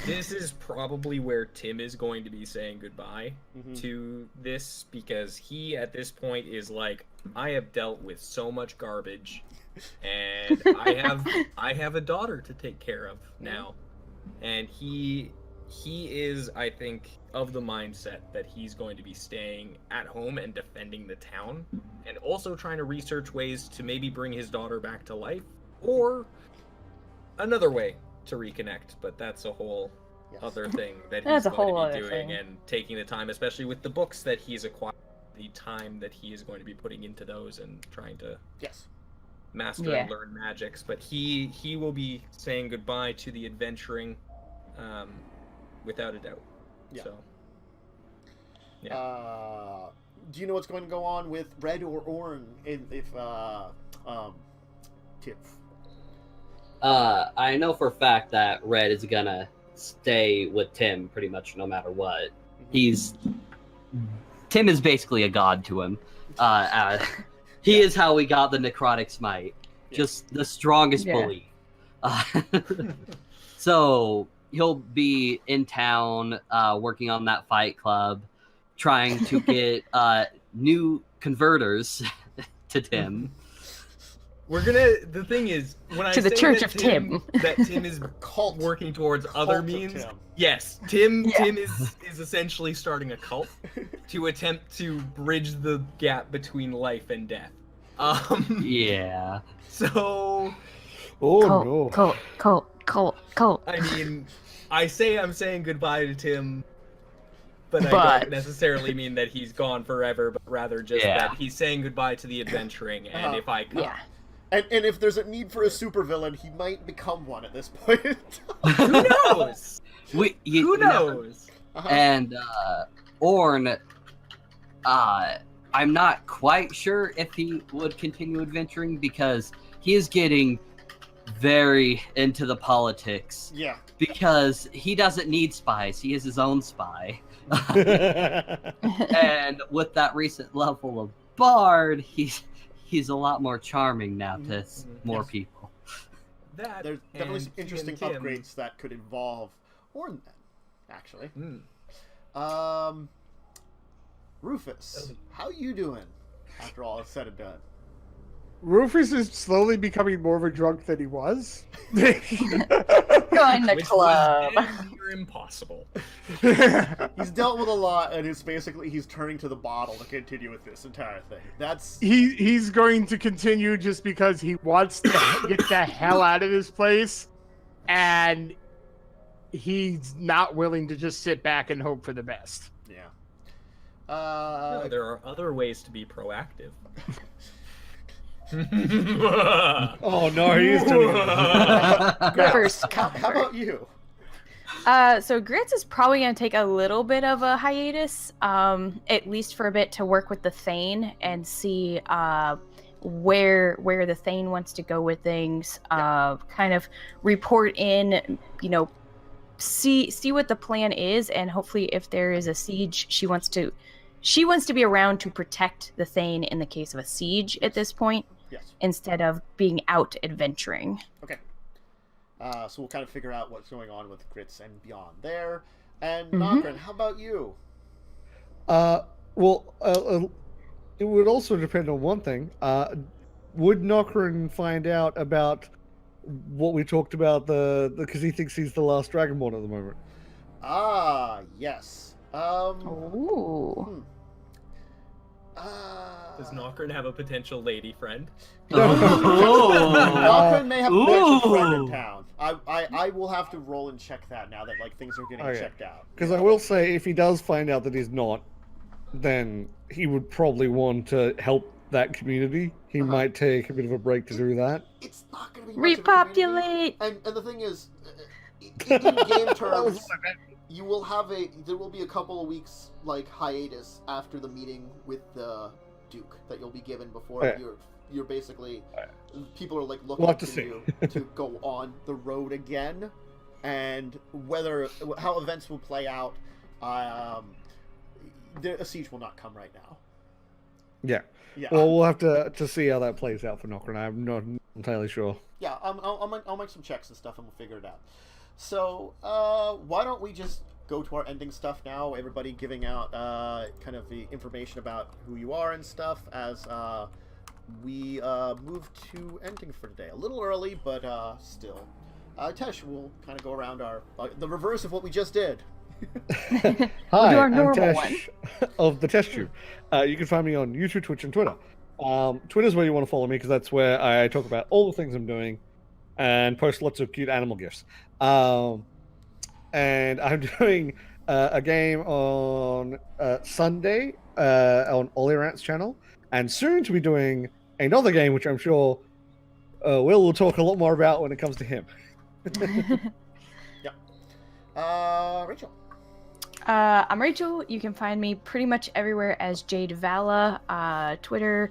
this is probably where Tim is going to be saying goodbye to this, because he at this point is like, I have dealt with so much garbage, and I have a daughter to take care of now, and he is, I think, of the mindset that he's going to be staying at home and defending the town, and also trying to research ways to maybe bring his daughter back to life, or another way to reconnect, but that's a whole other thing that he's going to be doing, and taking the time, especially with the books that he's acquired, the time that he is going to be putting into those and trying to master and learn magics. But he will be saying goodbye to the adventuring, without a doubt. So do you know what's going to go on with Red or Ornm if Tiff? I know for a fact that Red is gonna stay with Tim pretty much no matter what. Tim is basically a god to him. He is how we got the necrotic smite, just the strongest bully. So he'll be in town, working on that fight club, trying to get new converters to Tim. The thing is, when I to the say Church that of Tim, that Tim is working towards other means, yes, Tim is essentially starting a cult to attempt to bridge the gap between life and death. So, cult. I mean, I'm saying goodbye to Tim, but I don't necessarily mean that he's gone forever, but rather just that he's saying goodbye to the adventuring, and if I could. And if there's a need for a supervillain, he might become one at this point. Who knows? Who knows? And Ornn, I'm not quite sure if he would continue adventuring, because he is getting very into the politics. Yeah. Because he doesn't need spies. He is his own spy. And with that recent level of Bard, he's a lot more charming now to more people. There's definitely some interesting upgrades that could involve Ornn then, actually. Rufus, how you doing after all is said and done? Rufus is slowly becoming more of a drunk than he was. Join the club. You're impossible. He's dealt with a lot, and he's turning to the bottle to continue with this entire thing. He's going to continue just because he wants to get the hell out of this place, and he's not willing to just sit back and hope for the best. Yeah. No, there are other ways to be proactive. Oh no, he's doing it. First, how about you? So Grits is probably going to take a little bit of a hiatus, at least for a bit, to work with the Thane and see where the Thane wants to go with things. Kind of report in, see what the plan is, and hopefully, if there is a siege, she wants to be around to protect the Thane in the case of a siege at this point, Yes. instead of being out adventuring. Okay. So we'll kind of figure out what's going on with Grits and beyond there. And Mhm. Nokren, how about you? Well, it would also depend on one thing. Would Nokren find out about what we talked about because he thinks he's the last Dragonborn at the moment? Ah, yes. Ooh. Does Nokren have a potential lady friend? Nokren may have a potential friend in Ooh. town. I will have to roll and check that now that like things are getting Okay. checked out. Because I will say, if he does find out that he's not, then he would probably want to help that community. He might take a bit of a break to do that. It's not going to be much of a community. Repopulate. And the thing is, in game That was terms, what I meant. there will be a couple of weeks like hiatus after the meeting with the Duke that you'll be given before Yeah. you're basically people are like looking We'll have to to see. you to go on the road again, and how events will play out. A siege will not come right now. Yeah. Yeah. Well, we'll have to see how that plays out for Nokren. I'm not entirely sure. Yeah, I'll make some checks and stuff, and we'll figure it out. So, why don't we just go to our ending stuff now? Everybody giving out kind of the information about who you are and stuff as we move to ending for today. A little early, but still. Tesh, we'll kind of go around the reverse of what we just did. Hi, do our I'm normal Tesh of the Tesh Tube. You can find me on YouTube, Twitch, and Twitter. Twitter's where you want to follow me because that's where I talk about all the things I'm doing and post lots of cute animal gifs. And I'm doing a game on Sunday on Olirant's channel, and soon to be doing another game, which I'm sure Will talk a lot more about when it comes to him. Rachel. I'm Rachel. You can find me pretty much everywhere as Jade Vala, Twitter,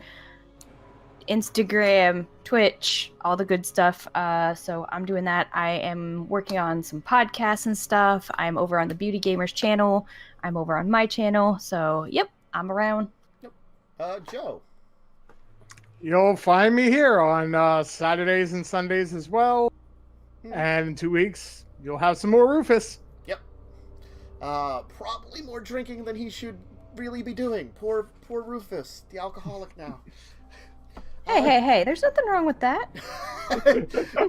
Instagram, Twitch, all the good stuff. So I'm doing that. I am working on some podcasts and stuff. I'm over on the Beauty Gamers channel. I'm over on my channel. So, yep, I'm around. Joe. You'll find me here on Saturdays and Sundays as well. Hmm. And in 2 weeks, you'll have some more Rufus. Probably more drinking than he should really be doing. Poor Rufus, the alcoholic now. Hey, there's nothing wrong with that.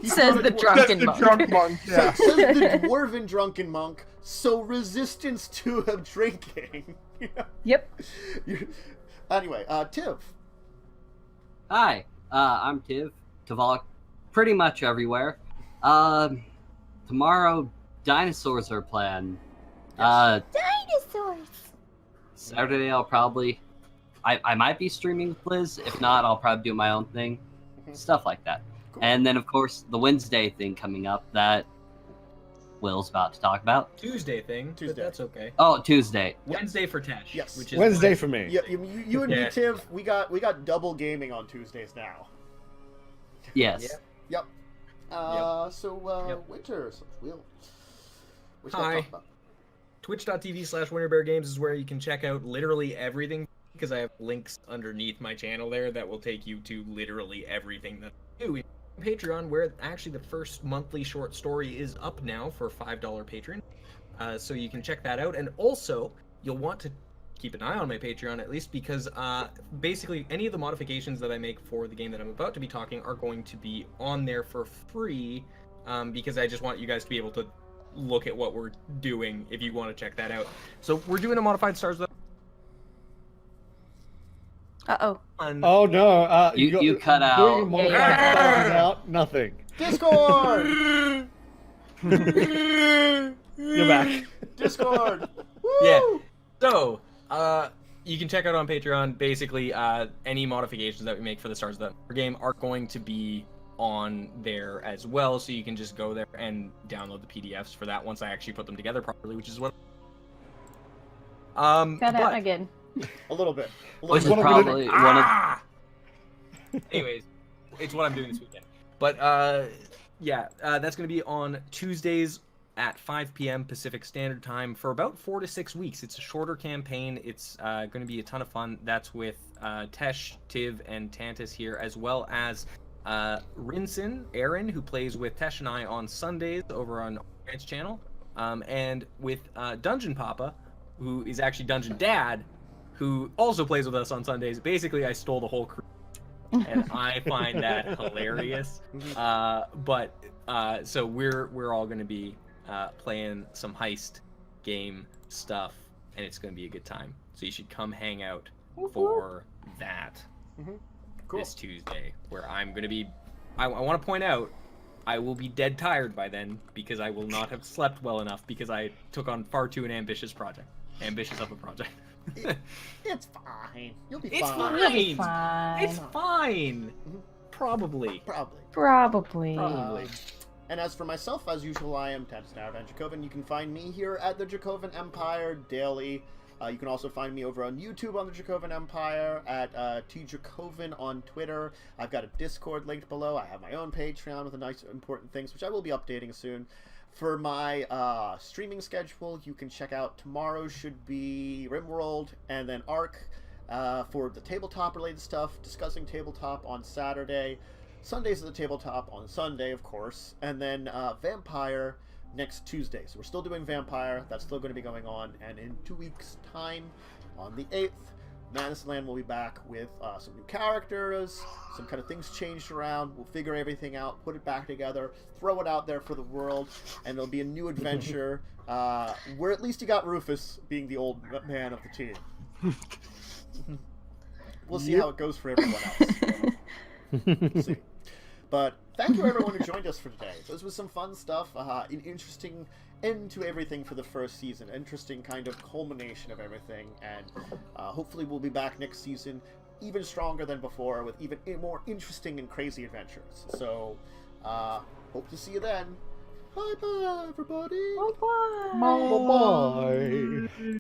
He Says the drunken The monk. drunk monk. Yeah. Says the dwarven drunken monk. So resistance to him drinking. Yep. Anyway, Tiv. Hi, I'm Tiv. Tavalk, pretty much everywhere. Tomorrow, dinosaurs are planned. Dinosaurs. Saturday, I'll probably... I might be streaming with Liz. If not, I'll probably do my own thing. Stuff like that. Cool. And then, of course, the Wednesday thing coming up that Will's about to talk about. Tuesday thing. but Tuesday. That's okay. Oh, Tuesday. Wednesday for Tesh. Yes. Which is Wednesday my- for me. Yeah, you and me, Yeah. Tiv, we got double gaming on Tuesdays now. Yes. Yeah. Yep. So, Yep. Winter, what you Hi. gonna talk about? Twitch.tv/WinterBear Games is where you can check out literally everything because I have links underneath my channel there that will take you to literally everything that I do. Patreon, where actually the first monthly short story is up now for $5 Patreon. So you can check that out. And also, you'll want to keep an eye on my Patreon at least because basically any of the modifications that I make for the game that I'm about to be talking are going to be on there for free because I just want you guys to be able to look at what we're doing if you want to check that out. So we're doing a modified Stars of Uh-oh. on Oh no! You cut out. Doing a modified Yeah. stars without nothing. Discord! You're back. Discord! Yeah. Woo! So, you can check out on Patreon, basically, any modifications that we make for the Stars of the game are going to be on there as well, so you can just go there and download the PDFs for that once I actually put them together properly, which is what... Cut out but- again. A little bit. Which is What I'm probably one of... Ah! Anyways, it's what I'm doing this weekend. But, yeah, that's going to be on Tuesdays at 5 p.m. Pacific Standard Time for about 4 to 6 weeks. It's a shorter campaign. It's going to be a ton of fun. That's with Tesh, Tiv, and Tantus here, as well as Rinson, Aaron, who plays with Tesh and I on Sundays over on Grant's channel, and with Dungeon Papa, who is actually Dungeon Dad, who also plays with us on Sundays. Basically, I stole the whole crew, and I find that hilarious. So we're all going to be playing some heist game stuff, and it's going to be a good time. So you should come hang out for that this Tuesday, where I'm going to be. I want to point out, I will be dead tired by then because I will not have slept well enough because I took on far too ambitious of a project. It's fine. You'll be It's fine. You'll be fine. It's fine. Probably. Probably. And as for myself, as usual, I am Tantus Dracovin. You can find me here at the Dracovin Empire daily. You can also find me over on YouTube on the Dracovin Empire at tdracovin on Twitter. I've got a Discord linked below. I have my own Patreon with the nice important things, which I will be updating soon. For my streaming schedule, you can check out tomorrow should be RimWorld and then Arc for the tabletop related stuff, discussing tabletop on Saturday. Sundays at the tabletop on Sunday, of course, and then Vampire next Tuesday. So we're still doing Vampire. That's still going to be going on. And in 2 weeks' time, on the 8th, Madness Land will be back with some new characters, some kind of things changed around. We'll figure everything out, put it back together, throw it out there for the world, and there'll be a new adventure where at least you got Rufus being the old man of the team. We'll see how it goes for everyone else. We'll see. But thank you everyone who joined us for today. This was some fun stuff, an interesting end to everything for the first season, interesting kind of culmination of everything, and hopefully we'll be back next season even stronger than before with even more interesting and crazy adventures. So, hope to see you then. Bye-bye, everybody. Bye-bye. Bye-bye.